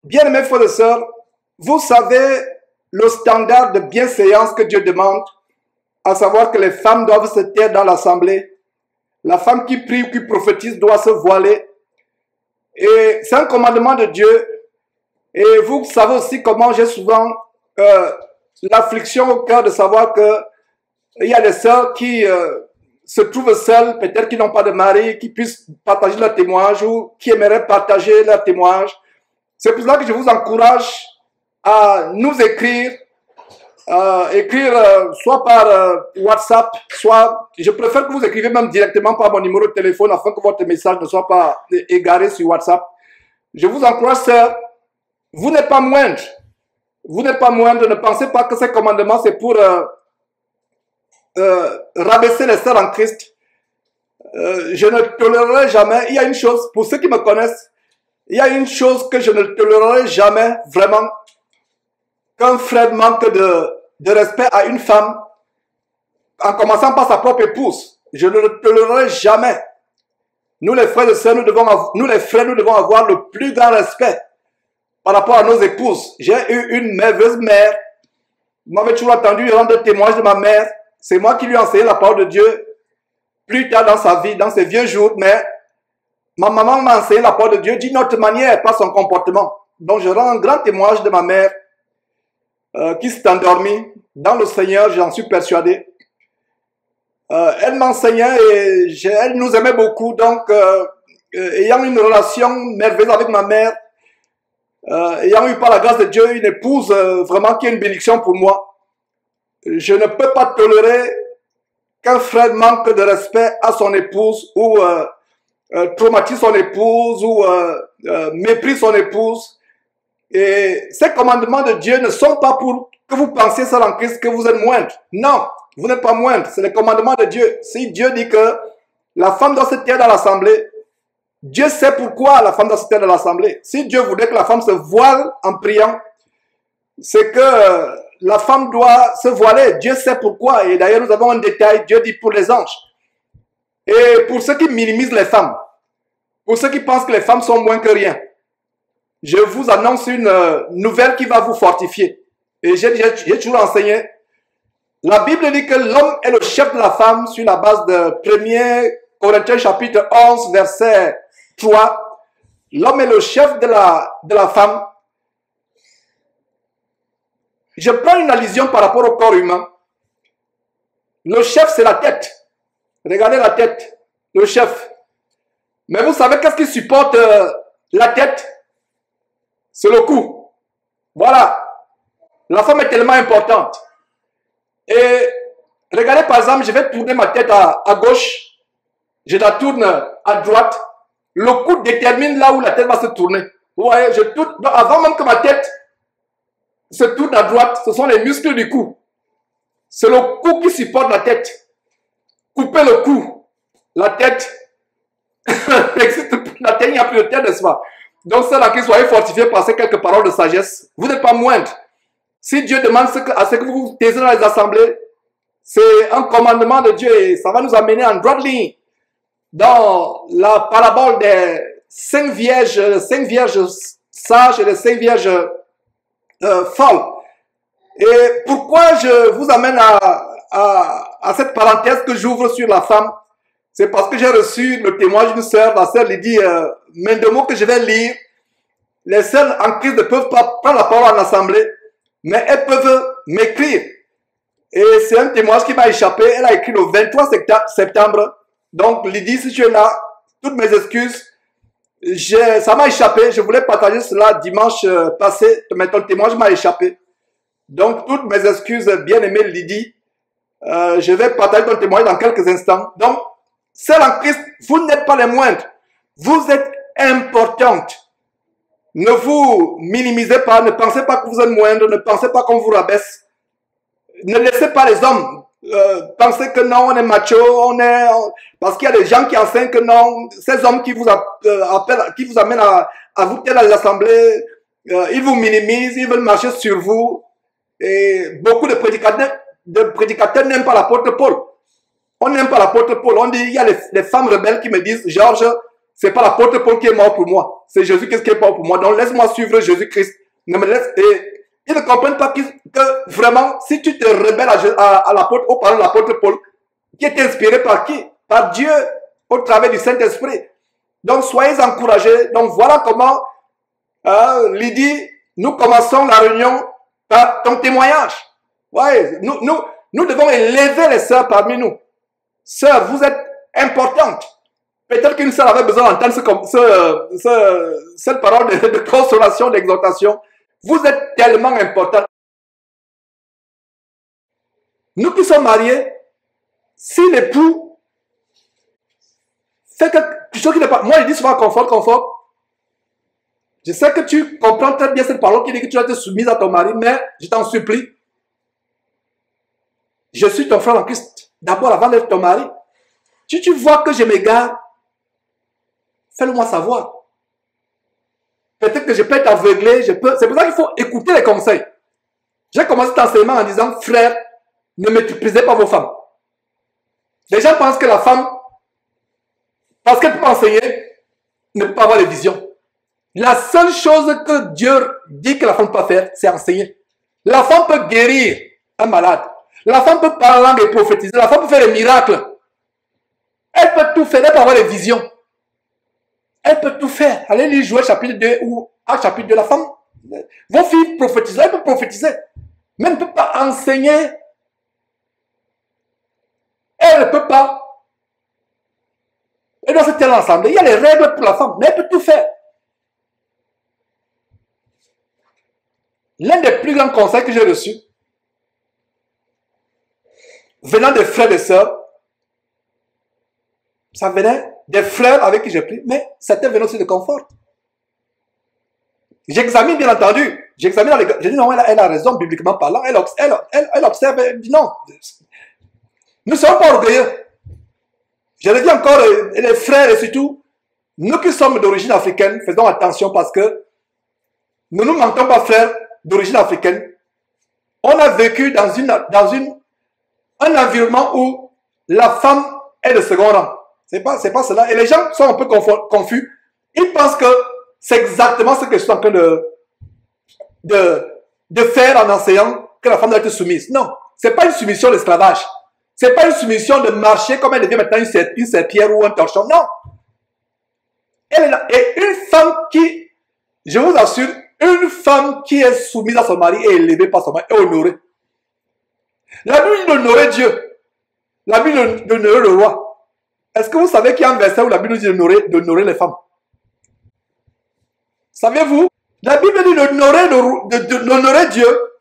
Bien-aimés frères et sœurs, vous savez le standard de bienséance que Dieu demande, à savoir que les femmes doivent se taire dans l'assemblée. La femme qui prie ou qui prophétise doit se voiler. Et c'est un commandement de Dieu. Et vous savez aussi comment j'ai souvent l'affliction au cœur de savoir que il y a des sœurs qui se trouvent seules, peut-être qui n'ont pas de mari, qui puissent partager leur témoignage ou qui aimeraient partager leur témoignage. C'est pour cela que je vous encourage à nous écrire, soit par WhatsApp, soit, je préfère que vous écrivez même directement par mon numéro de téléphone afin que votre message ne soit pas égaré sur WhatsApp. Je vous encourage, sœurs, vous n'êtes pas moindre. Vous n'êtes pas moindre, ne pensez pas que ces commandements c'est pour rabaisser les sœurs en Christ. Je ne tolérerai jamais, il y a une chose, pour ceux qui me connaissent, il y a une chose que je ne tolérerai jamais, vraiment, qu'un frère manque de respect à une femme, en commençant par sa propre épouse. Je ne le tolérerai jamais. Nous les frères et sœurs, nous devons avoir le plus grand respect par rapport à nos épouses. J'ai eu une merveilleuse mère. Vous m'avez toujours entendu rendre témoignage de ma mère. C'est moi qui lui ai enseigné la parole de Dieu plus tard dans sa vie, dans ses vieux jours, mais ma maman m'a enseigné la parole de Dieu d'une autre manière, pas son comportement. Donc je rends un grand témoignage de ma mère qui s'est endormie dans le Seigneur, j'en suis persuadé. Elle m'enseignait et elle nous aimait beaucoup, donc ayant une relation merveilleuse avec ma mère, ayant eu par la grâce de Dieu une épouse vraiment qui est une bénédiction pour moi, je ne peux pas tolérer qu'un frère manque de respect à son épouse ou traumatise son épouse ou méprise son épouse. Et ces commandements de Dieu ne sont pas pour que vous pensiez seul en Christ que vous êtes moindre. Non, vous n'êtes pas moindre. C'est les commandements de Dieu. Si Dieu dit que la femme doit se taire dans l'assemblée, Dieu sait pourquoi la femme doit se taire dans l'assemblée. Si Dieu voulait que la femme se voile en priant, c'est que la femme doit se voiler. Dieu sait pourquoi. Et d'ailleurs, nous avons un détail. Dieu dit pour les anges. Et pour ceux qui minimisent les femmes, pour ceux qui pensent que les femmes sont moins que rien, je vous annonce une nouvelle qui va vous fortifier. Et j'ai toujours enseigné. La Bible dit que l'homme est le chef de la femme sur la base de 1 Corinthiens chapitre 11 verset 3. L'homme est le chef de la femme. Je prends une allusion par rapport au corps humain. Le chef, c'est la tête. Regardez la tête, le chef. Mais vous savez qu'est-ce qui supporte la tête? C'est le cou. Voilà. La femme est tellement importante. Et regardez par exemple, je vais tourner ma tête à gauche. Je la tourne à droite. Le cou détermine là où la tête va se tourner. Vous voyez, je tourne. Donc avant même que ma tête se tourne à droite, ce sont les muscles du cou. C'est le cou qui supporte la tête. Coupez le cou. La tête n'existe plus. La tête, il n'y a plus de tête, n'est-ce pas? Donc, ceux-là qui soyez fortifiés par ces quelques paroles de sagesse, vous n'êtes pas moindre. Si Dieu demande à ce que vous vous taisez dans les assemblées, c'est un commandement de Dieu et ça va nous amener en droite ligne dans la parabole des 5 vierges sages et les 5 vierges folles. Et pourquoi je vous amène à cette parenthèse que j'ouvre sur la femme? C'est parce que j'ai reçu le témoignage d'une sœur, la sœur Lydie Mendemo, que je vais lire. Les sœurs en Christ ne peuvent pas prendre la parole en assemblée, mais elles peuvent m'écrire. Et c'est un témoignage qui m'a échappé. Elle a écrit le 23 septembre. Donc Lydie, si tu es là, toutes mes excuses. Ça m'a échappé. Je voulais partager cela dimanche passé, mais ton témoignage m'a échappé. Donc toutes mes excuses, bien-aimée Lydie. Je vais partager ton témoignage dans quelques instants. Donc, celle en Christ, vous n'êtes pas les moindres. Vous êtes importantes. Ne vous minimisez pas, ne pensez pas que vous êtes moindre, ne pensez pas qu'on vous rabaisse. Ne laissez pas les hommes penser que non, on est macho, parce qu'il y a des gens qui enseignent que non, ces hommes qui vous appellent, qui vous amènent à vous taire dans les assemblées, ils vous minimisent, ils veulent marcher sur vous. Et beaucoup de prédicateurs n'aiment pas l'apôtre Paul. On n'aime pas l'apôtre Paul. On dit, il y a les femmes rebelles qui me disent, Georges, c'est pas l'apôtre Paul qui est mort pour moi. C'est Jésus qui est mort pour moi. Donc laisse-moi suivre Jésus-Christ. Ne me laisse... Et ils ne comprennent pas que vraiment, si tu te rebelles à l'apôtre, au parole de l'apôtre Paul, qui est inspiré par qui? Par Dieu, au travers du Saint-Esprit. Donc soyez encouragés. Donc voilà comment, Lydie, nous commençons la réunion par ton témoignage. Ouais, nous devons élever les sœurs parmi nous. Sœurs, vous êtes importantes. Peut-être qu'une sœur avait besoin d'entendre cette parole de consolation, d'exhortation. Vous êtes tellement importantes. Nous qui sommes mariés, si l'époux fait quelque chose qui n'est pas... Moi, je dis souvent confort. Je sais que tu comprends très bien cette parole qui dit que tu dois être soumise à ton mari, mais je t'en supplie. Je suis ton frère en Christ. D'abord, avant d'être ton mari. Si tu vois que je m'égare, fais-le-moi savoir. Peut-être que je peux être aveuglé, c'est pour ça qu'il faut écouter les conseils. J'ai commencé cet enseignement en disant, frère, ne méprisez pas vos femmes. Les gens pensent que la femme, parce qu'elle peut enseigner, ne peut pas avoir les visions. La seule chose que Dieu dit que la femme peut faire, c'est enseigner. La femme peut guérir un malade. La femme peut parler en langue et prophétiser. La femme peut faire des miracles. Elle peut tout faire, elle peut avoir les visions. Elle peut tout faire. Allez lire Joël chapitre 2 ou Actes chapitre 2. La femme, vos filles prophétisent. Elle peut prophétiser. Mais elle ne peut pas enseigner. Elle ne peut pas. Elle doit se tenir ensemble. Il y a les règles pour la femme, mais elle peut tout faire. L'un des plus grands conseils que j'ai reçus, venant des frères et sœurs, ça venait des frères avec qui j'ai pris, mais certains venaient aussi de confort. J'examine bien entendu. J'examine, je dis non, elle a raison bibliquement parlant. Elle observe, elle dit non. Nous ne sommes pas orgueilleux. Je le dis encore, les frères et surtout, nous qui sommes d'origine africaine, faisons attention parce que nous ne nous mentons pas, frères d'origine africaine. On a vécu dans un environnement où la femme est de second rang. C'est pas cela. Et les gens sont un peu confus. Ils pensent que c'est exactement ce que je suis en train de faire en enseignant que la femme doit être soumise. Non, c'est pas une soumission d'esclavage. C'est pas une soumission de marcher comme elle devient maintenant une serpillère ou un torchon. Non. Elle est là. Et une femme qui, je vous assure, une femme qui est soumise à son mari est élevée par son mari, est honorée. La Bible dit d'honorer Dieu. La Bible dit d'honorer le roi. Est-ce que vous savez qu'il y a un verset où la Bible nous dit d'honorer les femmes? Savez-vous? La Bible dit d'honorer Dieu.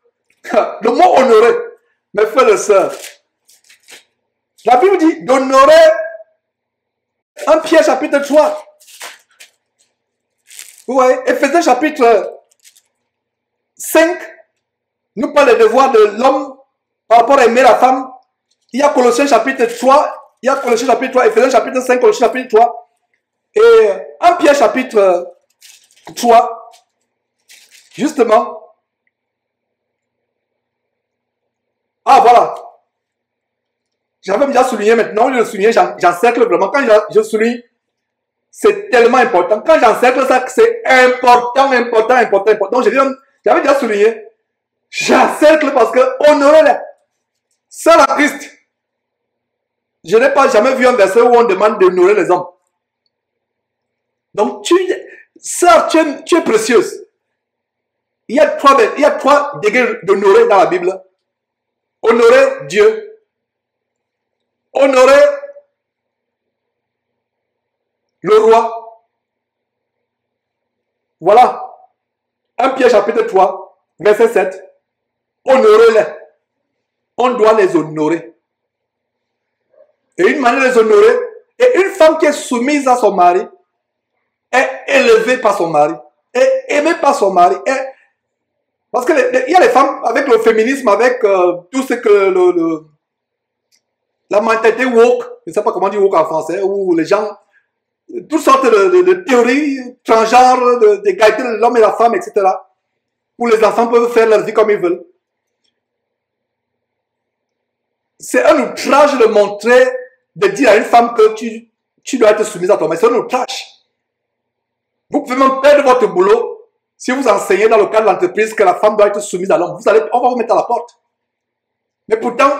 Le mot honorer, mes frères et sœurs. La Bible dit d'honorer 1 Pierre chapitre 3. Vous voyez, Éphésiens chapitre 5 nous parle des devoirs de l'homme par rapport à aimer la femme. Il y a Colossiens chapitre 3, il y a Colossiens chapitre 3, Éphésiens chapitre 5, Colossiens chapitre 3. Et 1 Pierre chapitre 3, justement. Ah voilà. J'avais déjà souligné maintenant, je le souligne, j'encercle vraiment. Quand je souligne, c'est tellement important. Quand j'encercle ça, c'est important. Donc j'avais déjà souligné. J'encercle parce que honorer seul à Christ. Je n'ai pas jamais vu un verset où on demande d'honorer les hommes. Donc, sœur, tu es précieuse. Il y a trois degrés d'honorer dans la Bible. Honorer Dieu. Honorer le roi. Voilà. 1 Pierre chapitre 3, verset 7. Honorez-les. On doit les honorer. Et une manière de les honorer, et une femme qui est soumise à son mari, est élevée par son mari, est aimée par son mari. Parce qu'il y a les femmes, avec le féminisme, avec tout ce que la mentalité woke, je ne sais pas comment dire woke en français, où les gens, toutes sortes de théories transgenres, d'égalité de l'homme et la femme, etc., où les enfants peuvent faire leur vie comme ils veulent. C'est un outrage de montrer, de dire à une femme que tu dois être soumise à ton mari. C'est un outrage. Vous pouvez même perdre votre boulot si vous enseignez dans le cadre de l'entreprise que la femme doit être soumise à l'homme. On va vous mettre à la porte. Mais pourtant,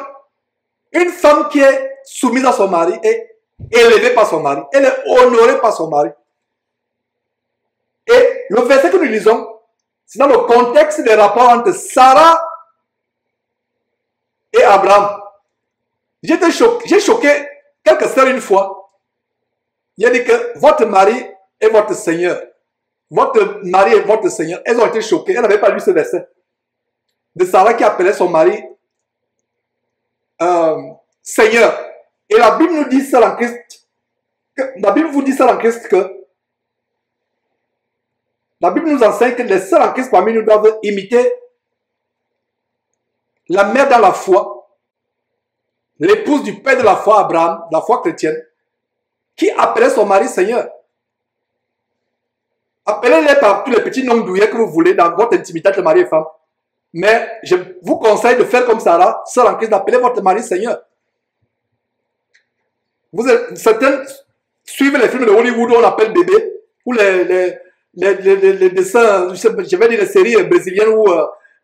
une femme qui est soumise à son mari est élevée par son mari. Elle est honorée par son mari. Et le verset que nous lisons, c'est dans le contexte des rapports entre Sarah et Abraham. J'ai choqué quelques sœurs une fois. Il a dit que votre mari est votre Seigneur. Votre mari est votre Seigneur. Elles ont été choquées. Elles n'avaient pas lu ce verset. De Sarah qui appelait son mari Seigneur. Et la Bible nous dit ça en Christ. La Bible vous dit ça en Christ que la Bible nous enseigne que les sœurs en Christ parmi nous doivent imiter la mère dans la foi, l'épouse du père de la foi, Abraham, la foi chrétienne, qui appelait son mari Seigneur. Appelez-les par tous les petits noms douillets que vous voulez dans votre intimité entre mari et femme. Mais je vous conseille de faire comme Sarah, sœur en Christ, d'appeler votre mari Seigneur. Certains suivent les films de Hollywood où on appelle bébé, ou les dessins, je vais dire les séries brésiliennes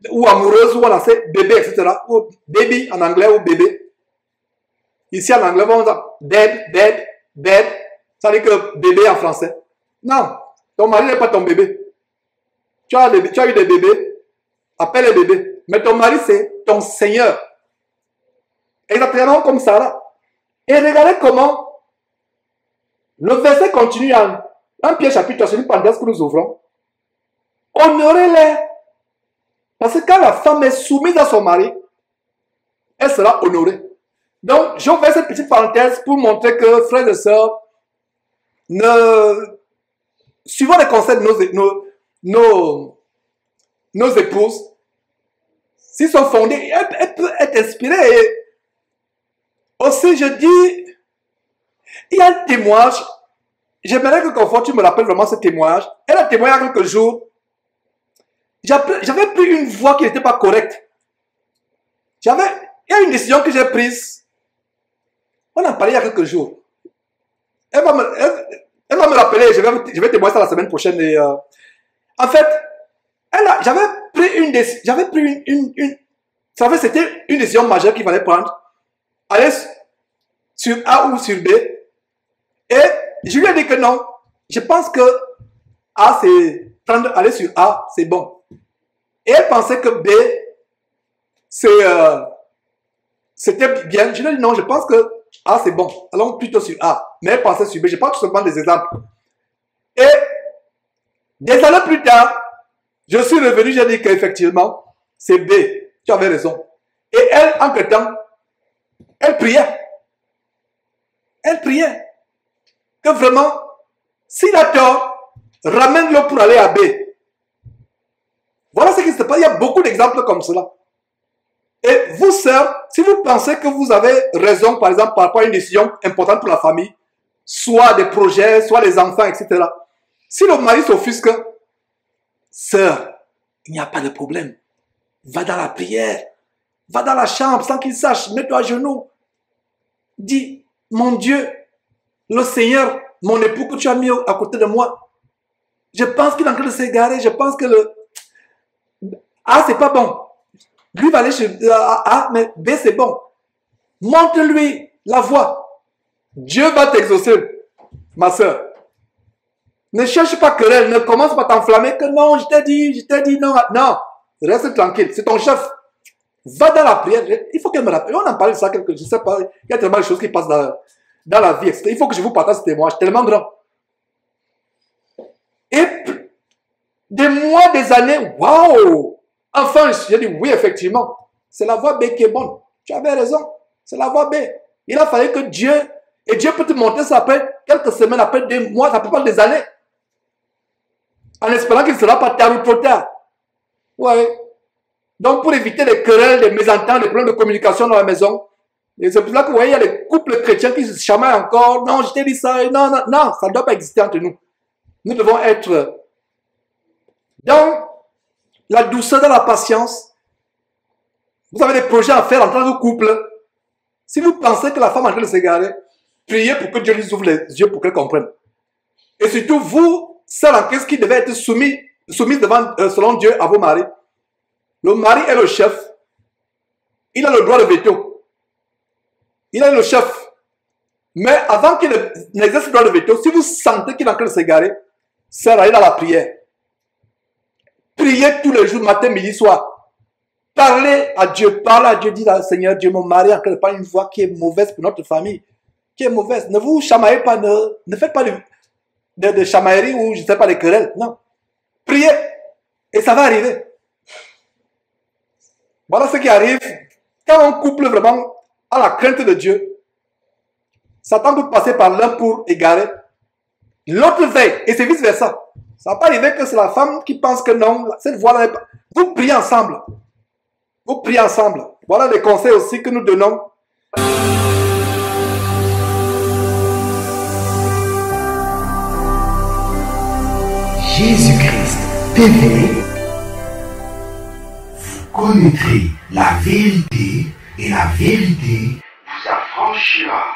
ou amoureuses, où on a fait bébé, etc. Ou baby en anglais ou bébé. Ici en anglais, on dit babe, ça veut dire que bébé en français. Non, ton mari n'est pas ton bébé. Tu as eu des bébés, appelle les bébés. Mais ton mari, c'est ton Seigneur. Exactement comme Sarah. Et regardez comment le verset continue en 1 Pierre chapitre 3, c'est une parenthèse que nous ouvrons. Honorez-les. Parce que quand la femme est soumise à son mari, elle sera honorée. Donc, je fais cette petite parenthèse pour montrer que, frères et sœurs, suivons les conseils de nos épouses. S'ils sont fondés, elles peuvent être inspirées. Et aussi, je dis, il y a un témoignage. J'aimerais que Confort, tu me rappelles vraiment ce témoignage. Elle a témoigné il y a quelques jours. J'avais pris une voix qui n'était pas correcte. Il y a une décision que j'ai prise. On en parlait il y a quelques jours. Elle va me rappeler, je vais témoigner ça la semaine prochaine. Et, en fait, j'avais pris une décision. C'était une décision majeure qu'il fallait prendre. Aller sur A ou sur B. Et je lui ai dit que non. Je pense que A, aller sur A, c'est bon. Et elle pensait que B, c'était bien. Je lui ai dit non, je pense que A, c'est bon. Allons plutôt sur A. Mais elle pensait sur B. Je prends tout simplement des exemples. Et des années plus tard, je suis revenu, j'ai dit qu'effectivement, c'est B. Tu avais raison. Et elle, entre-temps, elle priait. Elle priait. Que vraiment, s'il a tort, ramène-le pour aller à B. Voilà ce qui se passe. Il y a beaucoup d'exemples comme cela. Et vous, sœurs, si vous pensez que vous avez raison, par exemple, par rapport à une décision importante pour la famille, soit des projets, soit des enfants, etc. Si le mari s'offusque, sœur, il n'y a pas de problème. Va dans la prière. Va dans la chambre sans qu'il sache. Mets-toi à genoux. Dis, mon Dieu, le Seigneur, mon époux que tu as mis à côté de moi, je pense qu'il est en train de s'égarer. Je pense que A, c'est pas bon. Lui va aller chez A, mais B, c'est bon. Montre-lui la voie. Dieu va t'exaucer, ma soeur. Ne cherche pas querelle. Ne commence pas à t'enflammer que non, je t'ai dit, non. Non, reste tranquille. C'est ton chef. Va dans la prière. Il faut qu'elle me rappelle. On en parle de ça, je ne sais pas. Il y a tellement de choses qui passent dans la vie. Il faut que je vous partage ce témoignage tellement grand. Et des mois, des années, waouh! Enfin, j'ai dit oui, effectivement. C'est la voie B qui est bonne. Tu avais raison. C'est la voie B. Il a fallu que Dieu, et Dieu peut te montrer ça après quelques semaines, après des mois, ça peut pas des années. En espérant qu'il ne sera pas tard ou trop tard. Ouais. Donc, pour éviter les querelles, les mésententes, les problèmes de communication dans la maison, et c'est pour ça que vous voyez, il y a des couples chrétiens qui se chamaillent encore. Non, je t'ai dit ça. Non, ça ne doit pas exister entre nous. Nous devons être dans la douceur, dans la patience. Vous avez des projets à faire en tant que couple. Si vous pensez que la femme est en train de s'égarer, priez pour que Dieu lui ouvre les yeux pour qu'elle comprenne. Et surtout, vous, sœurs en Christ qui devaient être soumises devant, selon Dieu à vos maris. Le mari est le chef. Il a le droit de veto. Il est le chef. Mais avant qu'il n'exerce le droit de veto, si vous sentez qu'il est en train de s'égarer, sœur, allez dans la prière. Priez tous les jours, matin, midi, soir. Parlez à Dieu, dis à Seigneur Dieu, mon mari a pas une voix qui est mauvaise pour notre famille, qui est mauvaise. Ne vous chamaillez pas, ne faites pas de chamaillerie ou je ne sais pas de querelles. Non. Priez et ça va arriver. Voilà ce qui arrive quand un couple vraiment a la crainte de Dieu. Satan peut passer par l'un pour égarer. L'autre veille et c'est vice versa. Ça ne va pas arriver que c'est la femme qui pense que non, cette voix-là n'est pas. Vous priez ensemble. Vous priez ensemble. Voilà les conseils aussi que nous donnons. Jésus-Christ TV, vous connaîtrez la vérité et la vérité vous affranchira.